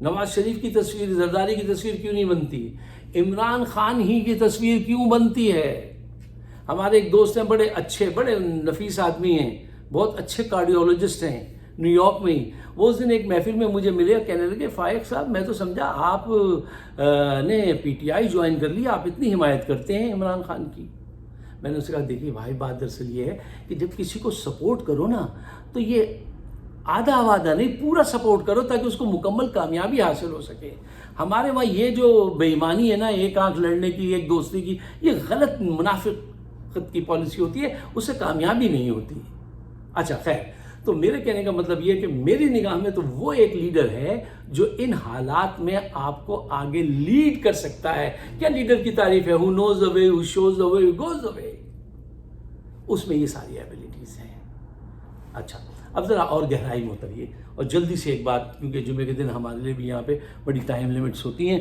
نواز شریف کی تصویر، زرداری کی تصویر کیوں نہیں بنتی؟ عمران خان ہی کی تصویر کیوں بنتی ہے؟ ہمارے ایک دوست ہیں، بڑے اچھے، بڑے نفیس آدمی ہیں، بہت اچھے کارڈیولوجسٹ ہیں نیو یارک میں ہی. وہ اس دن ایک محفل میں مجھے ملے، کہنے لگے فائق صاحب میں تو سمجھا آپ نے پی ٹی آئی جوائن کر لی، آپ اتنی حمایت کرتے ہیں عمران خان کی. میں نے اسے کہا دیکھیے بھائی، بات دراصل یہ ہے کہ جب کسی کو سپورٹ کرو نا تو یہ آدھا آدھا نہیں، پورا سپورٹ کرو تاکہ اس کو مکمل کامیابی حاصل ہو سکے. ہمارے وہاں یہ جو بے ایمانی ہے نا، ایک آنکھ لڑنے کی، ایک دوستی کی، یہ غلط منافقت کی پالیسی ہوتی ہے، اس سے کامیابی نہیں ہوتی. اچھا خیر، تو میرے کہنے کا مطلب یہ ہے کہ میری نگاہ میں تو وہ ایک لیڈر ہے جو ان حالات میں آپ کو آگے لیڈ کر سکتا ہے. کیا لیڈر کی تعریف ہے؟ who knows the way, who shows the way, who goes the way. اس میں یہ ساری ایبیلٹیز ہیں. اچھا اب ذرا اور گہرائی میں اتریے، اور جلدی سے ایک بات، کیونکہ جمعے کے دن ہمارے لیے بھی یہاں پہ بڑی ٹائم لیمٹس ہوتی ہیں.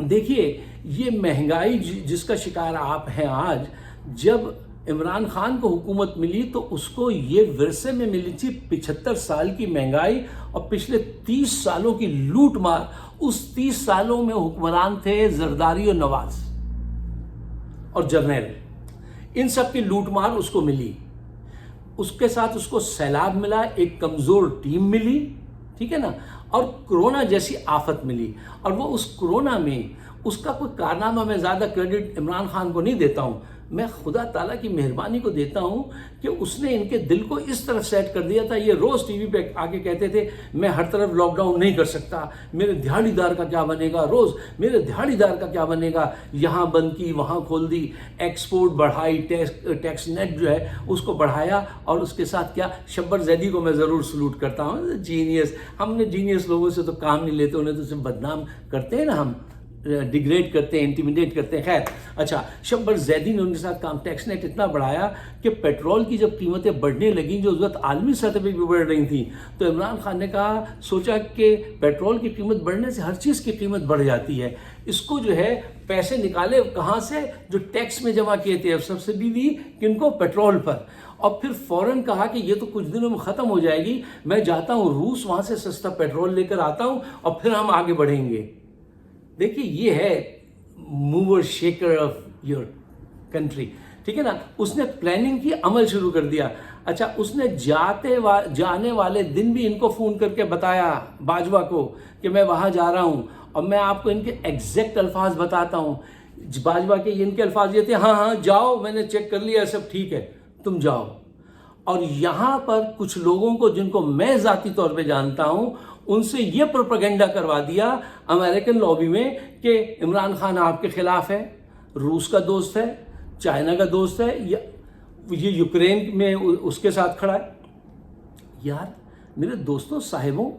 دیکھیے یہ مہنگائی جس کا شکار آپ ہیں آج، جب عمران خان کو حکومت ملی تو اس کو یہ ورثے میں ملی تھی 75 سال کی مہنگائی اور پچھلے 30 سالوں کی لوٹ مار. اس 30 سالوں میں حکمران تھے زرداری اور نواز اور جرنیل، ان سب کی لوٹ مار اس کو ملی. اس کے ساتھ اس کو سیلاب ملا، ایک کمزور ٹیم ملی، ٹھیک ہے نا، اور کرونا جیسی آفت ملی. اور وہ اس کرونا میں اس کا کوئی کارنامہ، میں زیادہ کریڈٹ عمران خان کو نہیں دیتا ہوں، میں خدا تعالیٰ کی مہربانی کو دیتا ہوں کہ اس نے ان کے دل کو اس طرح سیٹ کر دیا تھا. یہ روز ٹی وی پہ آگے کہتے تھے میں ہر طرف لاک ڈاؤن نہیں کر سکتا، میرے دہاڑی دار کا کیا بنے گا، روز میرے دہاڑی دار کا کیا بنے گا. یہاں بند کی، وہاں کھول دی، ایکسپورٹ بڑھائی، ٹیکس نیٹ جو ہے اس کو بڑھایا. اور اس کے ساتھ کیا، شبر زیدی کو میں ضرور سلوٹ کرتا ہوں، جینیس. ہم نے جینیس لوگوں سے تو کام نہیں لیتے، انہیں تو صرف بدنام کرتے ہیں نا، ہم ڈیگریڈ کرتے ہیں، انٹیمیڈیٹ کرتے ہیں. خیر اچھا، شبر زیدی نے ان کے ساتھ کام، ٹیکس نیٹ اتنا بڑھایا کہ پیٹرول کی جب قیمتیں بڑھنے لگیں، جو اس وقت عالمی سطح پہ بھی بڑھ رہی تھیں، تو عمران خان نے کہا، سوچا کہ پیٹرول کی قیمت بڑھنے سے ہر چیز کی قیمت بڑھ جاتی ہے، اس کو جو ہے پیسے نکالے کہاں سے، جو ٹیکس میں جمع کیے تھے، اب سبسڈی دی کن کو، پیٹرول پر. اور پھر فوراً کہا کہ یہ تو کچھ دنوں میں ختم ہو جائے گی، میں جاتا ہوں روس، وہاں سے سستا پیٹرول لے کر آتا ہوں اور پھر ہم آگے بڑھیں گے. دیکھیے یہ ہے mover Shekar of your country, ٹھیک ہے نا. اس نے پلاننگ کی، عمل شروع کر دیا. اچھا اس نے جانے والے دن بھی ان کو فون کر کے بتایا، باجوہ کو، کہ میں وہاں جا رہا ہوں، اور میں آپ کو ان کے ایگزیکٹ الفاظ بتاتا ہوں. باجوہ کے ان کے الفاظ یہ تھے، ہاں ہاں جاؤ، میں نے چیک کر لیا، سب ٹھیک ہے، تم جاؤ. اور یہاں پر کچھ لوگوں کو جن کو میں ذاتی طور پہ جانتا ہوں، ان سے یہ پروپیگنڈا کروا دیا امریکن لابی میں کہ عمران خان آپ کے خلاف ہے، روس کا دوست ہے، چائنا کا دوست ہے، یہ یوکرین میں اس کے ساتھ کھڑا ہے. یار میرے دوستوں، صاحبوں،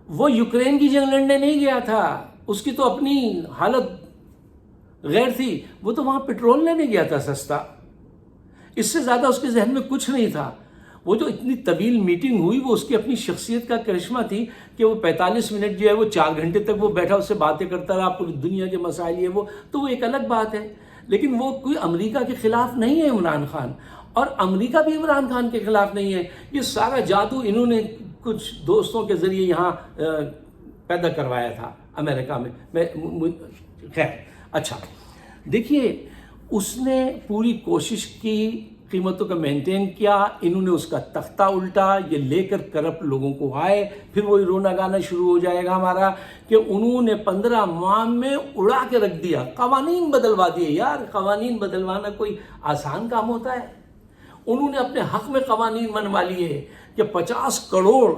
وہ یوکرین کی جنگ لڑنے نہیں گیا تھا، اس کی تو اپنی حالت غیر تھی، وہ تو وہاں پیٹرول لینے گیا تھا سستا. اس سے زیادہ اس کے ذہن میں کچھ نہیں تھا. وہ جو اتنی طویل میٹنگ ہوئی، وہ اس کی اپنی شخصیت کا کرشمہ تھی کہ وہ 45 منٹ جو ہے وہ 4 گھنٹے تک وہ بیٹھا، اس سے باتیں کرتا رہا، پوری دنیا کے مسائل یہ وہ، تو وہ ایک الگ بات ہے. لیکن وہ کوئی امریکہ کے خلاف نہیں ہے عمران خان، اور امریکہ بھی عمران خان کے خلاف نہیں ہے. یہ سارا جادو انہوں نے کچھ دوستوں کے ذریعے یہاں پیدا کروایا تھا امریکہ میں. خیر اچھا دیکھیے، اس نے پوری کوشش کی، قیمتوں کا مینٹین کیا، انہوں نے اس کا تختہ الٹا، یہ لے کر کرپٹ لوگوں کو آئے. پھر وہی رونا گانا شروع ہو جائے گا ہمارا کہ انہوں نے 15 ماہ میں اڑا کے رکھ دیا، قوانین بدلوا دیے. یار قوانین بدلوانا کوئی آسان کام ہوتا ہے؟ انہوں نے اپنے حق میں قوانین منوا لیے کہ 50 کروڑ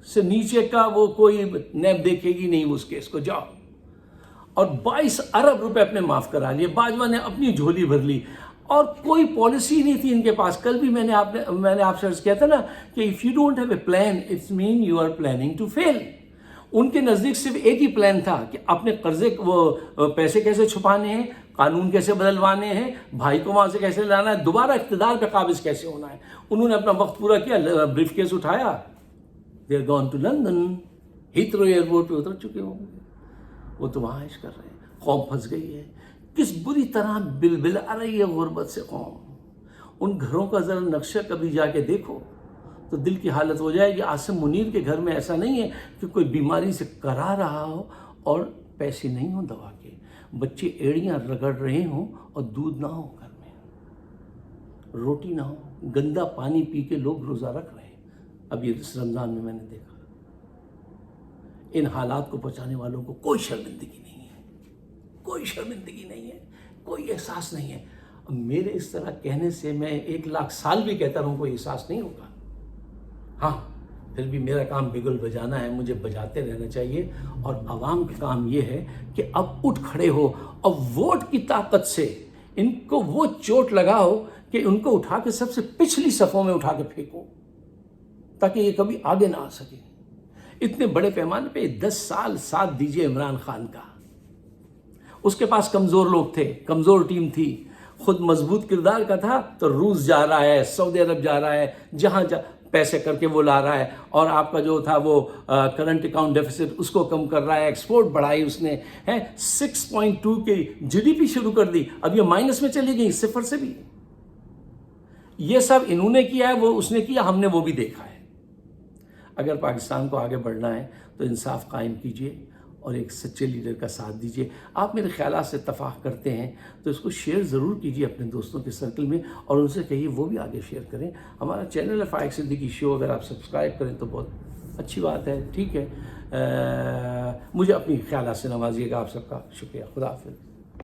سے نیچے کا وہ کوئی نیب دیکھے گی نہیں اس کیس کو، جاؤ. اور 22 ارب روپے اپنے معاف کرا لیے. باجوہ نے اپنی جھولی بھر لی، اور کوئی پالیسی نہیں تھی ان کے پاس. کل بھی میں نے آپ سے عرض کیا تھا نا کہ if you don't have a plan, it means you are planning to fail. ان کے نزدیک صرف ایک ہی پلان تھا کہ اپنے قرضے، وہ پیسے کیسے چھپانے ہیں، قانون کیسے بدلوانے ہیں، بھائی کو وہاں سے کیسے لانا ہے، دوبارہ اقتدار پہ قابض کیسے ہونا ہے. انہوں نے اپنا وقت پورا کیا، بریف کیس اٹھایا، they are gone to London، Heathrow airport پہ اتر چکے ہوں گے. وہ تو وہاں عیش کر رہے ہیں. قوم پھنس گئی ہے، کس بری طرح بلبلا رہی ہے غربت سے قوم. ان گھروں کا ذرا نقشہ کبھی جا کے دیکھو تو دل کی حالت ہو جائے گی. عاصم منیر کے گھر میں ایسا نہیں ہے کہ کوئی بیماری سے کرا رہا ہو اور پیسے نہیں ہوں دوا کے, بچے ایڑیاں رگڑ رہے ہوں اور دودھ نہ ہو گھر میں, روٹی نہ ہو, گندا پانی پی کے لوگ روزہ رکھ رہے ہیں. اب یہ اس رمضان میں نے دیکھا. ان حالات کو پہنچانے والوں کو کوئی شرمندگی نہیں ہے, کوئی شرمندگی نہیں ہے, کوئی احساس نہیں ہے. میرے اس طرح کہنے سے میں 1,00,000 سال بھی کہتا رہوں کوئی احساس نہیں ہوگا. ہاں پھر بھی میرا کام بگل بجانا ہے, مجھے بجاتے رہنا چاہیے. اور عوام کا کام یہ ہے کہ اب اٹھ کھڑے ہو اور ووٹ کی طاقت سے ان کو وہ چوٹ لگاؤ کہ ان کو اٹھا کے سب سے پچھلی صفوں میں اٹھا کے پھینکو, تاکہ یہ کبھی آگے نہ آ سکے. اتنے بڑے پیمانے پہ 10 سال ساتھ دیجئے عمران خان کا. اس کے پاس کمزور لوگ تھے, کمزور ٹیم تھی. خود مضبوط کردار کا تھا تو روس جا رہا ہے, سعودی عرب جا رہا ہے, جہاں پیسے کر کے وہ لا رہا ہے. اور آپ کا جو تھا وہ کرنٹ اکاؤنٹ ڈیفیسٹ اس کو کم کر رہا ہے. ایکسپورٹ بڑھائی اس نے, 6.2 کی GDP شروع کر دی. اب یہ مائنس میں چلی گئی, صفر سے بھی. یہ سب انہوں نے کیا ہے, وہ اس نے کیا, ہم نے وہ بھی دیکھا ہے. اگر پاکستان کو آگے بڑھنا ہے تو انصاف قائم کیجئے اور ایک سچے لیڈر کا ساتھ دیجئے. آپ میرے خیالات سے اتفاق کرتے ہیں تو اس کو شیئر ضرور کیجئے اپنے دوستوں کے سرکل میں, اور ان سے کہیے وہ بھی آگے شیئر کریں. ہمارا چینل ہے فائق صدیقی شو, اگر آپ سبسکرائب کریں تو بہت اچھی بات ہے. ٹھیک ہے, مجھے اپنی خیالات سے نوازیے گا. آپ سب کا شکریہ. خدا حافظ.